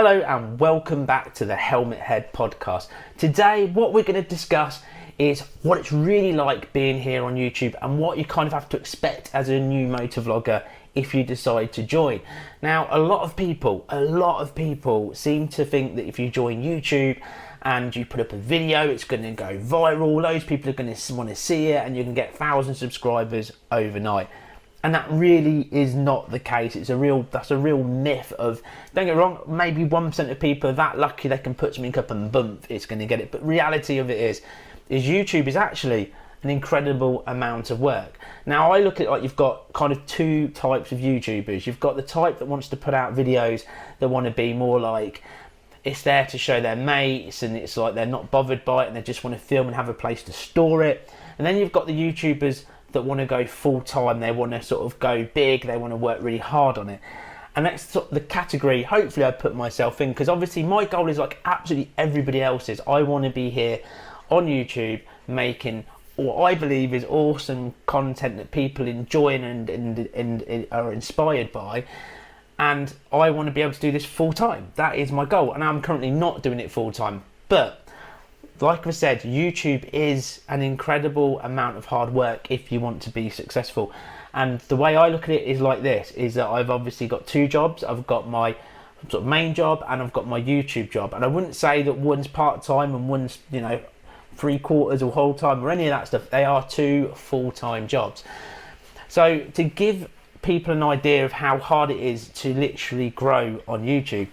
Hello and welcome back to the Helmet Head podcast. Today what we're going to discuss is what it's really like being here on YouTube and what you kind of have to expect as a new motovlogger if you decide to join. Now a lot of people seem to think that if you join YouTube and you put up a video, it's going to go viral, loads of people are going to want to see it and you can get 1,000 subscribers overnight. And that really is not the case. That's a real myth of, don't get me wrong, maybe 1% of people are that lucky they can put something up and bump, it's going to get it. But reality of it is YouTube is actually an incredible amount of work. Now I look at it like you've got kind of two types of YouTubers. You've got the type that wants to put out videos that want to be more like, it's there to show their mates and it's like they're not bothered by it and they just want to film and have a place to store it. And then you've got the YouTubers that want to go full time, they want to sort of go big, they want to work really hard on it. And that's sort of the category hopefully I put myself in, because obviously my goal is like absolutely everybody else's. I want to be here on YouTube making what I believe is awesome content that people enjoy and are inspired by, and I want to be able to do this full time. That is my goal, and I'm currently not doing it full time, but like I said, YouTube is an incredible amount of hard work if you want to be successful. And the way I look at it is like this, is that I've obviously got two jobs. I've got my sort of main job and I've got my YouTube job. And I wouldn't say that one's part-time and one's, you know, 3/4 or whole time or any of that stuff. They are two full-time jobs. So to give people an idea of how hard it is to literally grow on YouTube,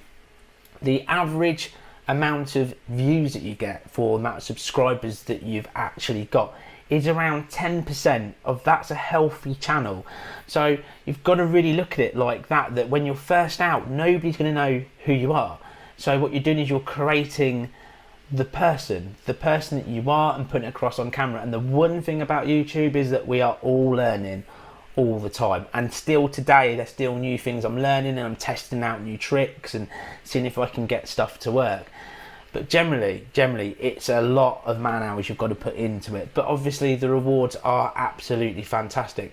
the average amount of views that you get for the amount of subscribers that you've actually got is around 10% of that's a healthy channel. So you've got to really look at it like that when you're first out, nobody's going to know who you are. So what you're doing is you're creating the person that you are and putting it across on camera. And the one thing about YouTube is that we are all learning all the time, and still today there's still new things I'm learning and I'm testing out new tricks and seeing if I can get stuff to work. But generally it's a lot of man hours you've got to put into it, but obviously the rewards are absolutely fantastic.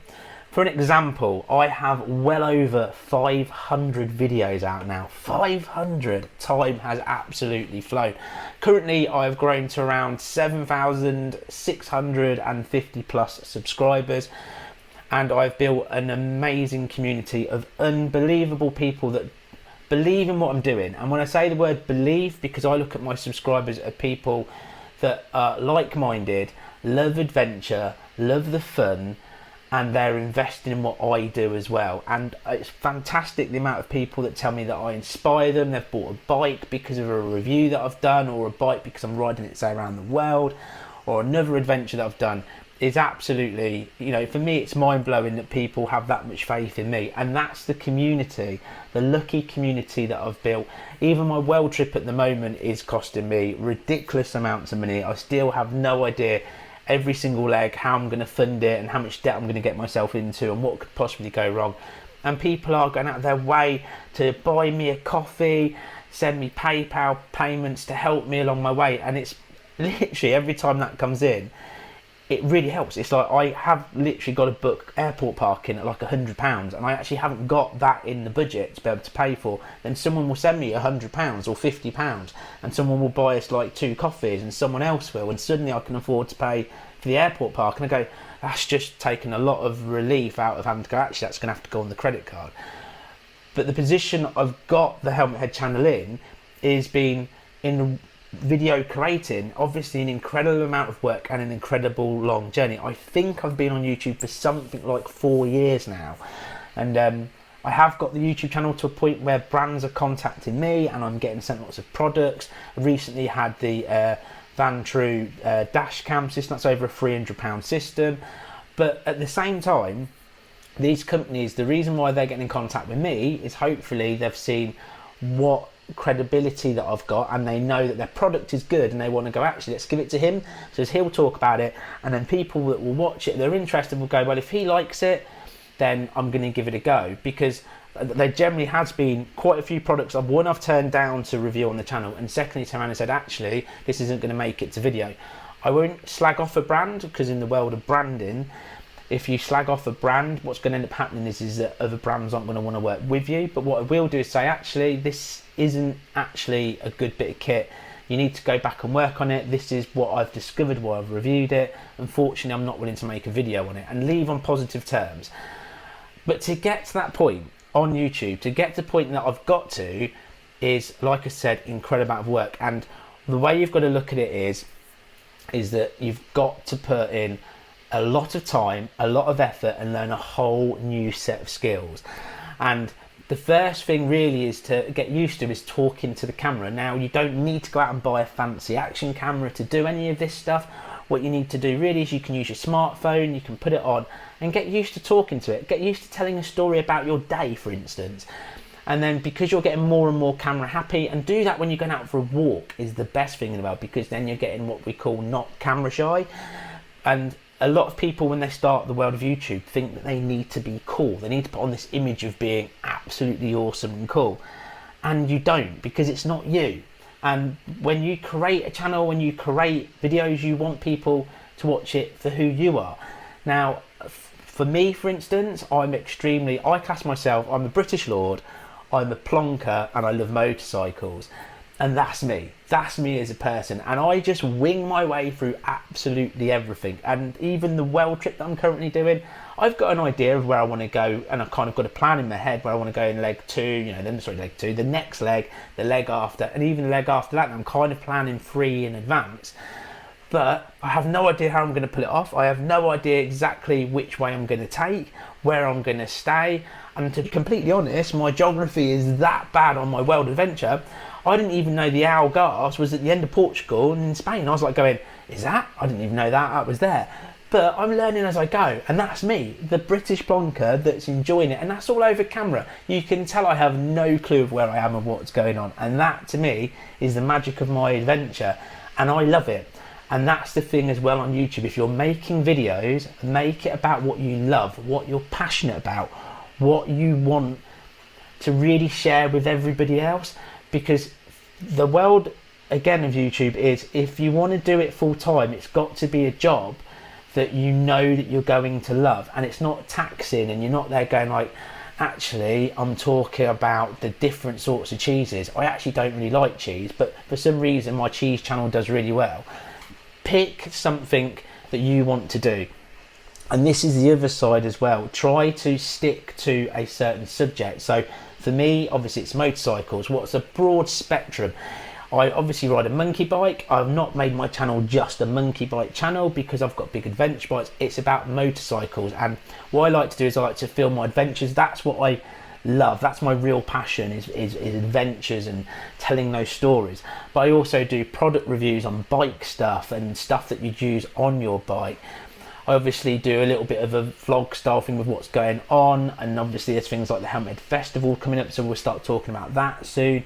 For an example, I have well over 500 videos out now. 500! Time has absolutely flown. Currently I've grown to around 7,650 plus subscribers, and I've built an amazing community of unbelievable people that believe in what I'm doing. And when I say the word believe, because I look at my subscribers as people that are like-minded, love adventure, love the fun, and they're investing in what I do as well. And it's fantastic the amount of people that tell me that I inspire them. They've bought a bike because of a review that I've done, or a bike because I'm riding it, say, around the world, or another adventure that I've done. Is absolutely, you know, for me it's mind-blowing that people have that much faith in me. And that's the community, the lucky community that I've built. Even my world trip at the moment is costing me ridiculous amounts of money. I still have no idea every single leg how I'm going to fund it and how much debt I'm going to get myself into and what could possibly go wrong. And people are going out of their way to buy me a coffee, send me PayPal payments to help me along my way. And it's literally every time that comes in, it really helps. It's like I have literally got to book airport parking at like £100, and I actually haven't got that in the budget to be able to pay for. Then someone will send me £100 or £50, and someone will buy us like 2 coffees, and someone else will, and suddenly I can afford to pay for the airport park. And I go, that's just taken a lot of relief out of having to go, actually that's going to have to go on the credit card. But the position I've got the Helmet Head channel in is being in video creating, obviously an incredible amount of work and an incredible long journey. I think I've been on YouTube for something like 4 years now, and I have got the YouTube channel to a point where brands are contacting me and I'm getting sent lots of products. I recently had the Van True dash cam system. That's over a £300 system. But at the same time, these companies, the reason why they're getting in contact with me is hopefully they've seen what credibility that I've got, and they know that their product is good, and they want to go, actually let's give it to him, so he'll talk about it, and then people that will watch it, they're interested, will go, well, if he likes it, then I'm going to give it a go. Because there generally has been quite a few products I've turned down to review on the channel, and secondly turned around and said, actually this isn't going to make it to video. I won't slag off a brand, because in the world of branding, if you slag off a brand, what's going to end up happening is that other brands aren't going to want to work with you. But what I will do is say, actually, this isn't actually a good bit of kit. You need to go back and work on it. This is what I've discovered while I've reviewed it. Unfortunately, I'm not willing to make a video on it and leave on positive terms. But to get to that point on YouTube, to get to the point that I've got to, is, like I said, incredible amount of work. And the way you've got to look at it is that you've got to put in a lot of time, a lot of effort, and learn a whole new set of skills. And the first thing really is to get used to is talking to the camera. Now, you don't need to go out and buy a fancy action camera to do any of this stuff. What you need to do really is you can use your smartphone, you can put it on and get used to talking to it. Get used to telling a story about your day, for instance. And then, because you're getting more and more camera happy, and do that when you're going out for a walk is the best thing in the world, because then you're getting what we call not camera shy. And a lot of people, when they start the world of YouTube, think that they need to be cool. They need to put on this image of being absolutely awesome and cool. And you don't, because it's not you. And when you create a channel, when you create videos, you want people to watch it for who you are. Now, for me, for instance, I class myself, I'm a British lord, I'm a plonker, and I love motorcycles. And that's me as a person, and I just wing my way through absolutely everything. And even the world trip that I'm currently doing, I've got an idea of where I want to go, and I've kind of got a plan in my head where I want to go in leg 2, leg 2, the next leg, the leg after, and even the leg after that. And I'm kind of planning 3 in advance, but I have no idea how I'm going to pull it off. I have no idea exactly which way I'm going to take, where I'm going to stay. And to be completely honest, my geography is that bad on my world adventure. I didn't even know the Algarve was at the end of Portugal and in Spain. I was like going, is that? I didn't even know that was there. But I'm learning as I go, and that's me, the British plonker that's enjoying it, and that's all over camera. You can tell I have no clue of where I am and what's going on, and that to me is the magic of my adventure, and I love it. And that's the thing as well on YouTube. If you're making videos, make it about what you love, what you're passionate about, what you want to really share with everybody else. Because the world, again, of YouTube is, if you want to do it full time, it's got to be a job that you know that you're going to love, and it's not taxing, and you're not there going like, actually, I'm talking about the different sorts of cheeses. I actually don't really like cheese, but for some reason my cheese channel does really well. Pick something that you want to do. And this is the other side as well. Try to stick to a certain subject. So for me, obviously it's motorcycles. What's a broad spectrum? I obviously ride a monkey bike. I've not made my channel just a monkey bike channel because I've got big adventure bikes. It's about motorcycles, and what I like to do is I like to film my adventures. That's what I love. That's my real passion, is adventures and telling those stories. But I also do product reviews on bike stuff and stuff that you'd use on your bike. I obviously do a little bit of a vlog style thing with what's going on, and obviously there's things like the Helmet Festival coming up, so we'll start talking about that soon.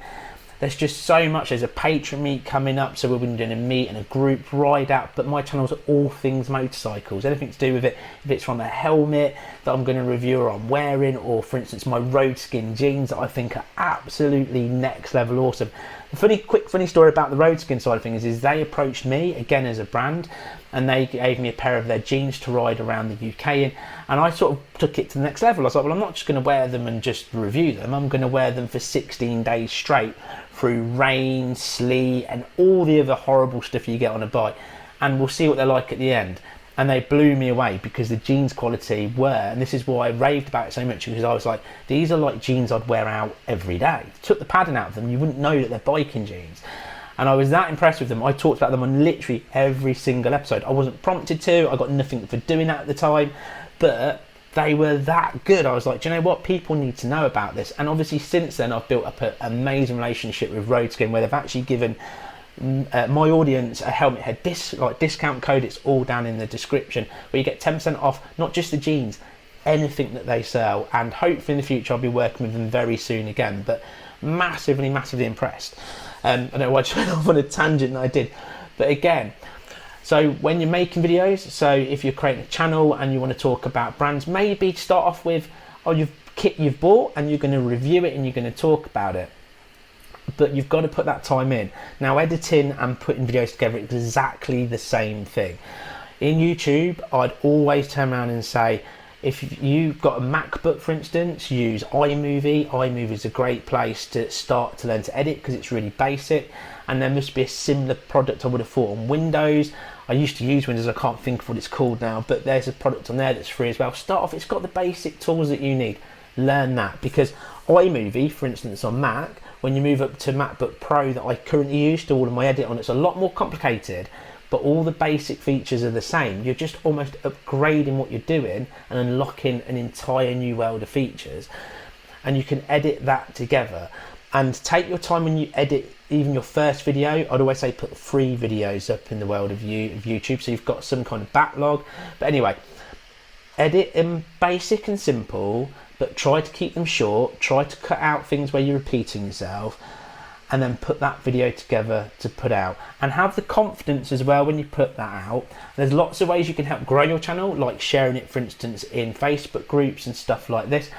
There's just so much. There's a patron meet coming up, so we'll be doing a meet and a group ride out. But my channel's all things motorcycles, anything to do with it. If it's from a helmet that I'm going to review or I'm wearing, or for instance my road skin jeans that I think are absolutely next level awesome. The quick funny story about the road skin side of things is they approached me again as a brand, and they gave me a pair of their jeans to ride around the UK in, and I sort of took it to the next level. I was like, well, I'm not just going to wear them and just review them. I'm going to wear them for 16 days straight through rain, sleet, and all the other horrible stuff you get on a bike, and we'll see what they're like at the end. And they blew me away because the jeans quality were, and this is why I raved about it so much, because I was like, these are like jeans I'd wear out every day. Took the padding out of them, you wouldn't know that they're biking jeans. And I was that impressed with them. I talked about them on literally every single episode. I wasn't prompted to, I got nothing for doing that at the time, but they were that good. I was like, do you know what? People need to know about this. And obviously since then I've built up an amazing relationship with Roadskin, where they've actually given my audience a helmet head discount code. It's all down in the description, where you get 10% off not just the jeans, anything that they sell. And hopefully in the future I'll be working with them very soon again. But massively impressed. I don't know why I just went off on a tangent that I did, but again, so when you're making videos, so if you're creating a channel and you want to talk about brands, maybe start off with kit you've bought, and you're going to review it and you're going to talk about it. But you've got to put that time in. Now, editing and putting videos together is exactly the same thing. In YouTube, I'd always turn around and say, If you've got a MacBook, for instance, use iMovie. iMovie is a great place to start to learn to edit because it's really basic. And there must be a similar product, I would have thought, on Windows. I used to use Windows, I can't think of what it's called now, but there's a product on there that's free as well. Start off, it's got the basic tools that you need. Learn that, because iMovie, for instance, on Mac, when you move up to MacBook Pro that I currently use to all of my edit on, it's a lot more complicated, but all the basic features are the same. You're just almost upgrading what you're doing and unlocking an entire new world of features, and you can edit that together. And take your time when you edit even your first video. I'd always say put 3 videos up in the world of YouTube, so you've got some kind of backlog. But anyway, edit them basic and simple, but try to keep them short. Try to cut out things where you're repeating yourself, and then put that video together to put out. And have the confidence as well when you put that out. There's lots of ways you can help grow your channel, like sharing it, for instance, in Facebook groups and stuff like this.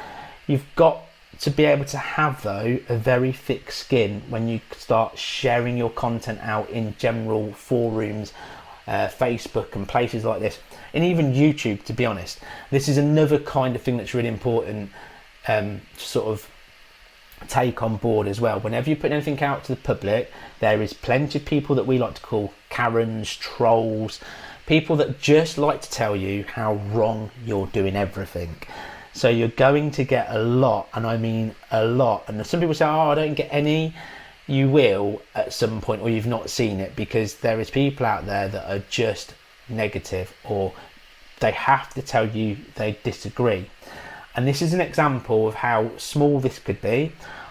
You've got to be able to have, though, a very thick skin when you start sharing your content out in general forums, Facebook and places like this, and even YouTube, to be honest. This is another kind of thing that's really important to sort of take on board as well. Whenever you put anything out to the public, there is plenty of people that we like to call Karens, trolls, people that just like to tell you how wrong you're doing everything. So you're going to get a lot, and I mean a lot. And some people say, oh, I don't get any. You will at some point, or you've not seen it, because there is people out there that are just negative, or they have to tell you they disagree. And this is an example of how small this could be.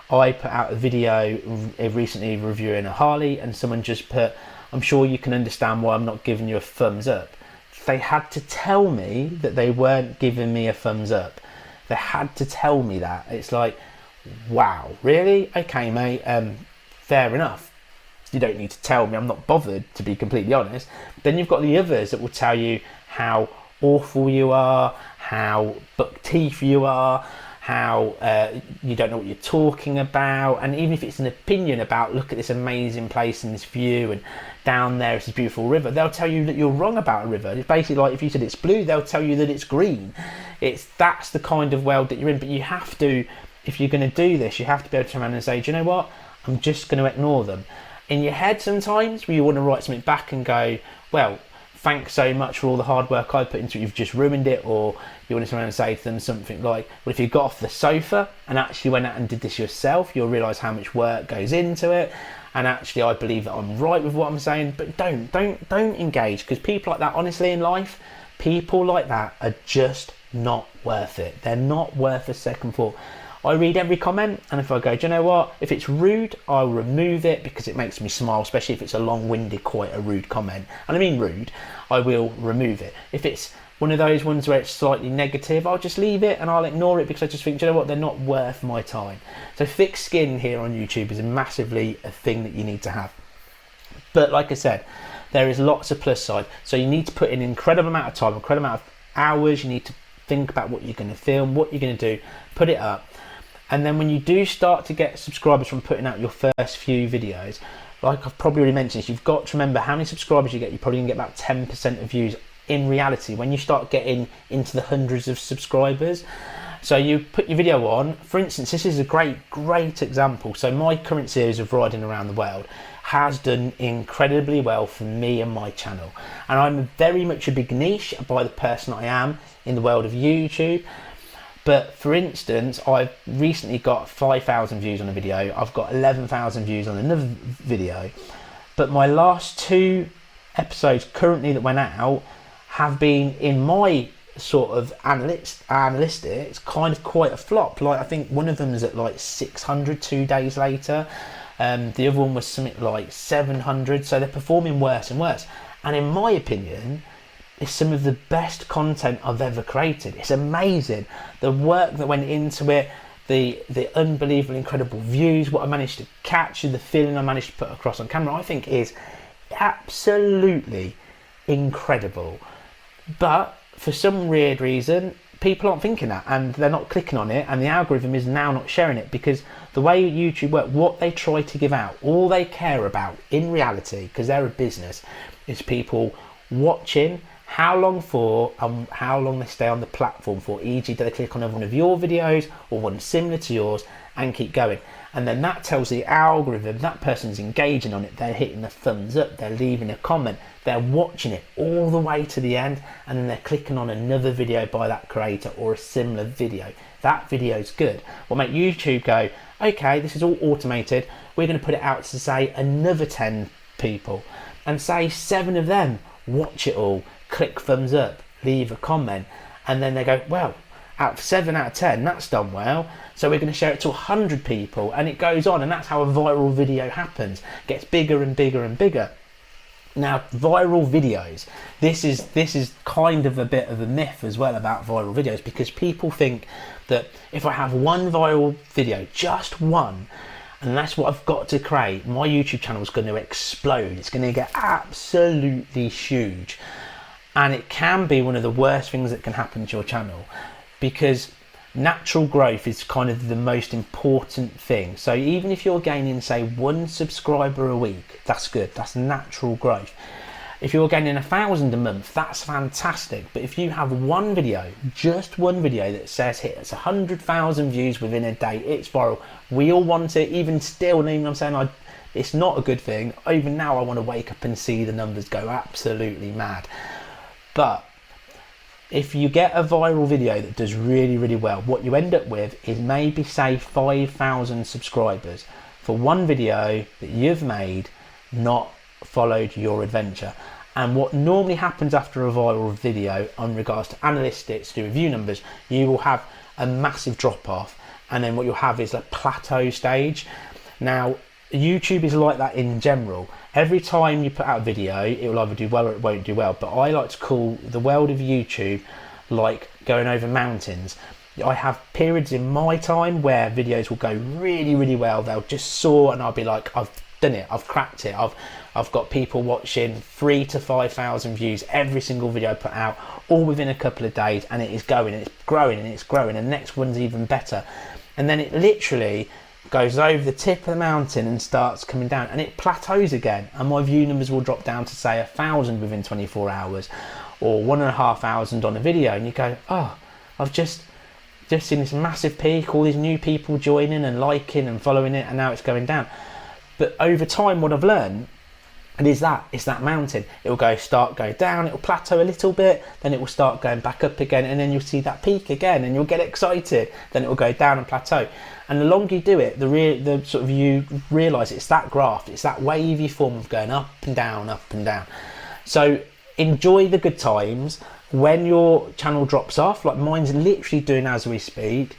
I put out a video recently reviewing a Harley, and someone just put, I'm sure you can understand why I'm not giving you a thumbs up. They had to tell me that they weren't giving me a thumbs up. They had to tell me that. It's like, wow, really? Okay, mate, fair enough. You don't need to tell me, I'm not bothered, to be completely honest. Then you've got the others that will tell you how awful you are, how buck teeth you are, how you don't know what you're talking about. And even if it's an opinion about, look at this amazing place and this view, and down there it's this beautiful river, they'll tell you that you're wrong about a river. It's basically like, if you said it's blue, they'll tell you that it's green. That's the kind of world that you're in. But you have to, if you're going to do this, you have to be able to turn around and say, do you know what, I'm just going to ignore them. In your head sometimes, where you want to write something back and go, well, thanks so much for all the hard work I put into it, you've just ruined it. Or you want to turn around and say to them something like, well, if you got off the sofa and actually went out and did this yourself, you'll realise how much work goes into it. And actually, I believe that I'm right with what I'm saying. But don't engage, because people like that, honestly, in life, people like that are just not worth it. They're not worth a second thought. I read every comment, and if I go, do you know what, if it's rude, I'll remove it, because it makes me smile, especially if it's a long-winded, quite a rude comment. And I mean rude, I will remove it. If it's one of those ones where it's slightly negative, I'll just leave it and I'll ignore it, because I just think, do you know what, they're not worth my time. So thick skin here on YouTube is massively a thing that you need to have. But like I said, there is lots of plus side. So you need to put in an incredible amount of time, incredible amount of hours. You need to think about what you're going to film, what you're going to do, put it up. And then when you do start to get subscribers from putting out your first few videos, like I've probably already mentioned, you've got to remember how many subscribers you get. You're probably going to get about 10% of views in reality when you start getting into the hundreds of subscribers. So you put your video on, for instance, this is a great example. So my current series of riding around the world has done incredibly well for me and my channel. And I'm very much a big niche by the person I am in the world of YouTube. But for instance, I've recently got 5,000 views on a video. I've got 11,000 views on another video. But my last 2 episodes currently that went out have been, in my sort of analytics, kind of quite a flop. Like, I think one of them is at like 600 2 days later. The other one was something like 700. So they're performing worse and worse. And in my opinion, it's some of the best content I've ever created. It's amazing. The work that went into it, the unbelievable, incredible views, what I managed to capture, the feeling I managed to put across on camera, I think is absolutely incredible. But for some weird reason, people aren't thinking that, and they're not clicking on it, and the algorithm is now not sharing it, because the way YouTube works, what they try to give out, all they care about in reality, because they're a business, is people watching, how long for and how long they stay on the platform for. E.g., do they click on one of your videos or one similar to yours and keep going? And then that tells the algorithm that person's engaging on it, they're hitting the thumbs up, they're leaving a comment, they're watching it all the way to the end, and then they're clicking on another video by that creator or a similar video. That video's good. Will make YouTube go, okay, this is all automated, we're going to put it out to say another 10 people, and say 7 of them watch it all, click thumbs up, leave a comment, and then they go, well, out of 7 out of 10, that's done well, so we're going to share it to 100 people, and it goes on, and that's how a viral video happens. It gets bigger and bigger and bigger. Now, viral videos, this is kind of a bit of a myth as well about viral videos, because people think that if I have one viral video, just one, and that's what I've got to create, my YouTube channel is going to explode. It's going to get absolutely huge. And it can be one of the worst things that can happen to your channel, because natural growth is kind of the most important thing. So even if you're gaining, say, 1 subscriber a week, that's good, that's natural growth. If you're gaining 1,000 a month, that's fantastic. But if you have one video, just one video that says hits 100,000 views within a day, it's viral. We all want it, even still, and even I'm saying it's not a good thing. Even now I want to wake up and see the numbers go absolutely mad. But if you get a viral video that does really, really well, what you end up with is maybe, say, 5,000 subscribers for one video that you've made, not followed your adventure. And what normally happens after a viral video on regards to analytics, to review numbers, you will have a massive drop off, and then what you'll have is a plateau stage. Now, YouTube is like that in general. Every time you put out a video, it will either do well or it won't do well. But I like to call the world of YouTube like going over mountains. I have periods in my time where videos will go really, really well. They'll just soar, and I'll be like, I've done it, I've cracked it. I've got people watching 3,000 to 5,000 views every single video I put out, all within a couple of days, and it is going, and it's growing, and it's growing, and the next one's even better. And then it literally goes over the tip of the mountain and starts coming down, and it plateaus again, and my view numbers will drop down to, say, 1,000 within 24 hours or 1,500 on a video, and you go, oh, I've just seen this massive peak, all these new people joining and liking and following it, and now it's going down. But over time, what I've learned is that it's that mountain. It will go down, it will plateau a little bit, then it will start going back up again, and then you'll see that peak again, and you'll get excited. Then it will go down and plateau. And the longer you do it, the sort of you realise it's that graph, it's that wavy form of going up and down, up and down. So enjoy the good times. When your channel drops off, like mine's literally doing as we speak,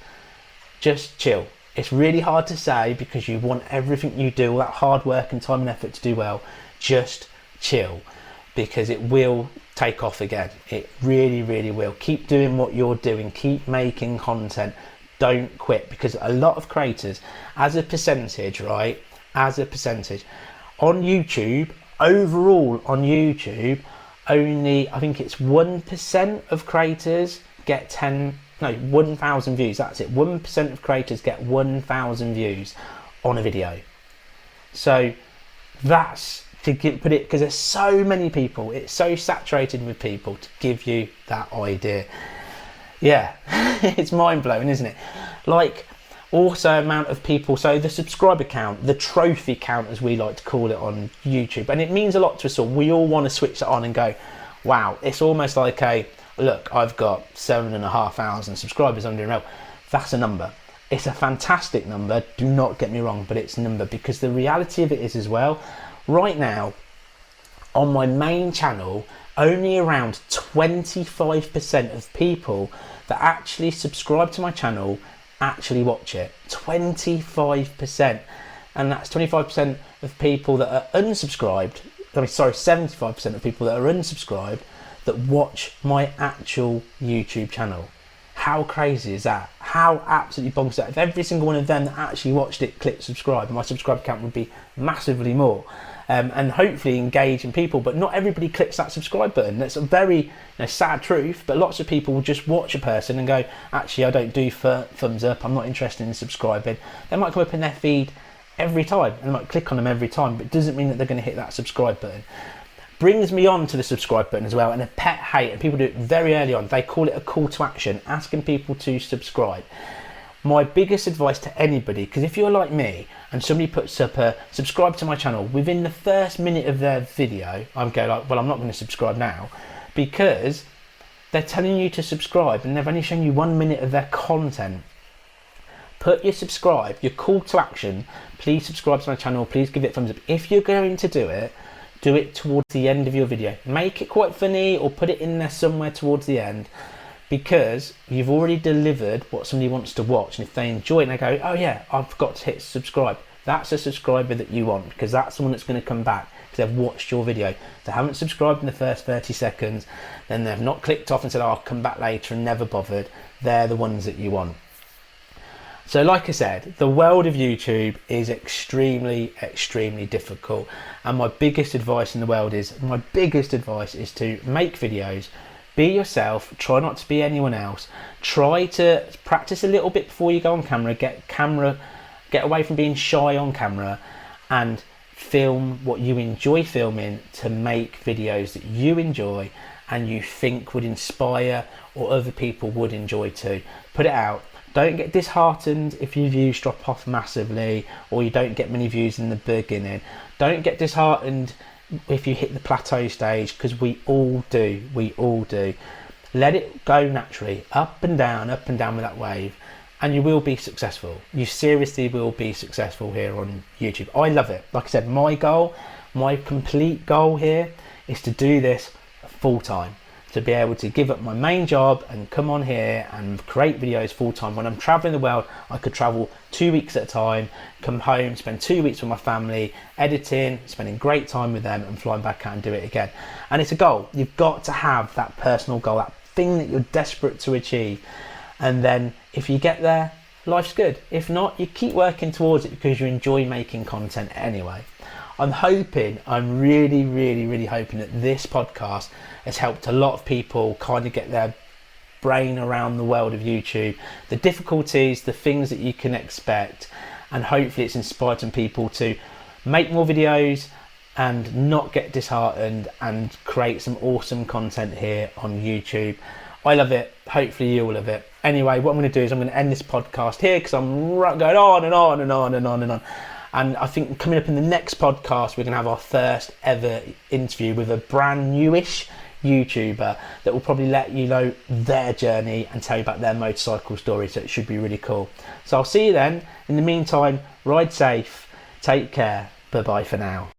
just chill. It's really hard to say because you want everything you do, all that hard work and time and effort to do well. Just chill, because it will take off again. It really, really will. Keep doing what you're doing. Keep making content. Don't quit, because a lot of creators, as a percentage, right? As a percentage, on YouTube, overall on YouTube, only, I think it's 1% of creators get 1,000 views. That's it. 1% of creators get 1,000 views on a video. So that's to put it, because there's so many people, it's so saturated with people to give you that idea. Yeah, it's mind-blowing, isn't it? Like, also amount of people, so the subscriber count, the trophy count as we like to call it on YouTube, and it means a lot to us all. We all want to switch that on and go, wow, it's almost like look, I've got 7,500 subscribers under well. That's a number. It's a fantastic number, do not get me wrong, but it's a number, because the reality of it is as well, right now, on my main channel, only around 25% of people that actually subscribe to my channel actually watch it. 25%. And that's 25% of people that are unsubscribed. 75% of people that are unsubscribed that watch my actual YouTube channel. How crazy is that? How absolutely bonkers is that? If every single one of them that actually watched it clicked subscribe, my subscriber count would be massively more. And hopefully engaging people, but not everybody clicks that subscribe button. That's a very sad truth, but lots of people will just watch a person and go, actually, I don't do thumbs up, I'm not interested in subscribing. They might come up in their feed every time, and they might click on them every time, but it doesn't mean that they're going to hit that subscribe button. brings me on to the subscribe button as well, and a pet hate, and people do it very early on. They call it a call to action, asking people to subscribe. My biggest advice to anybody, because if you're like me and somebody puts up a subscribe to my channel, within the first minute of their video, I'm going like, well, I'm not going to subscribe now, because they're telling you to subscribe and they've only shown you 1 minute of their content. Put your subscribe, your call to action, please subscribe to my channel, please give it a thumbs up. If you're going to do it towards the end of your video. Make it quite funny or put it in there somewhere towards the end, because you've already delivered what somebody wants to watch. And if they enjoy it and they go, oh yeah, I forgot to hit subscribe, that's a subscriber that you want, because that's the one that's going to come back because they've watched your video. If they haven't subscribed in the first 30 seconds, then they've not clicked off and said, oh, I'll come back later, and never bothered. They're the ones that you want. So like I said, the world of YouTube is extremely, extremely difficult. And my biggest advice in the world is, to make videos, be yourself, try not to be anyone else, try to practice a little bit before you go on camera, get away from being shy on camera, and film what you enjoy filming to make videos that you enjoy and you think would inspire or other people would enjoy too. Put it out. Don't get disheartened if your views drop off massively or you don't get many views in the beginning. Don't get disheartened if you hit the plateau stage, because we all do. Let it go naturally, up and down with that wave, and you will be successful. You seriously will be successful here on YouTube. I love it. Like I said, my complete goal here is to do this full time, to be able to give up my main job and come on here and create videos full time. When I'm traveling the world, I could travel 2 weeks at a time, come home, spend 2 weeks with my family, editing, spending great time with them, and flying back out and do it again. And it's a goal. You've got to have that personal goal, that thing that you're desperate to achieve. And then if you get there, life's good. If not, you keep working towards it because you enjoy making content anyway. I'm really, really, really hoping that this podcast has helped a lot of people kind of get their brain around the world of YouTube, the difficulties, the things that you can expect, and hopefully it's inspired some people to make more videos and not get disheartened and create some awesome content here on YouTube. I love it. Hopefully you will love it. Anyway, what I'm going to do is I'm going to end this podcast here because I'm going on and on and on and on and on. And I think coming up in the next podcast, we're going to have our first ever interview with a brand newish YouTuber that will probably let you know their journey and tell you about their motorcycle story. So it should be really cool. So I'll see you then. In the meantime, ride safe, take care. Bye-bye for now.